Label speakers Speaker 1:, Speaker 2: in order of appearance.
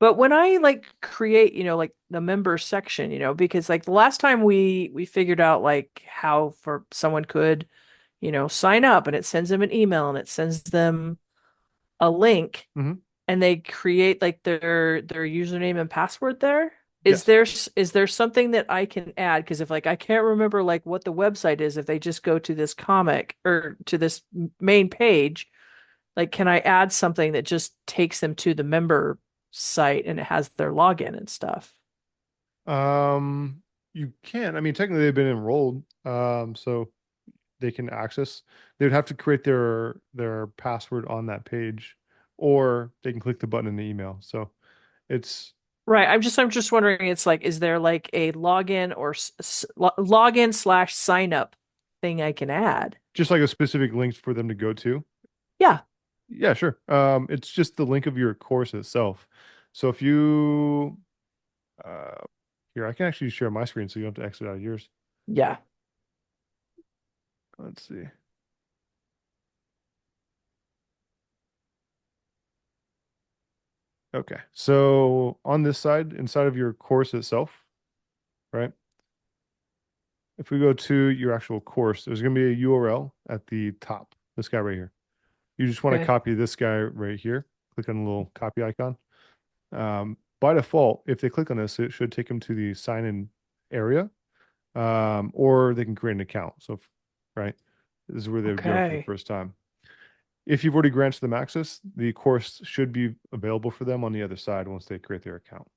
Speaker 1: But when I like create, like the member section, because like the last time we figured out like how for someone could, sign up and it sends them an email and it sends them a link
Speaker 2: Hmm.
Speaker 1: and they create like their username and password there.
Speaker 2: Yes.
Speaker 1: Is there something that I can add? Because if like I can't remember like what the website is, if they just go to this comic or to this main page, like can I add something that just takes them to the member site and it has their login and stuff?
Speaker 2: Um, you can. I mean, technically they've been enrolled, so they can access. They would have to create their password on that page, or they can click the button in the email. So it's
Speaker 1: Right. I'm just wondering, it's like, is there like a login or login slash sign up thing I can add?
Speaker 2: just like a specific link for them to go to.
Speaker 1: Yeah.
Speaker 2: Yeah, sure. It's just the link of your course itself. So if you uh here, I can actually share my screen so you don't have to exit out of yours.
Speaker 1: Yeah.
Speaker 2: Let's see. Okay. So on this side, inside of your course itself, right? If we go to your actual course, there's going to be a URL at the top. This guy right here. You just want to
Speaker 1: Okay.
Speaker 2: copy this guy right here. Click on the little copy icon. By default, if they click on this, it should take them to the sign in area, or they can create an account. So, right, this is where they would go for the
Speaker 1: Okay.
Speaker 2: first time. If you've already granted them access, the course should be available for them on the other side once they create their account.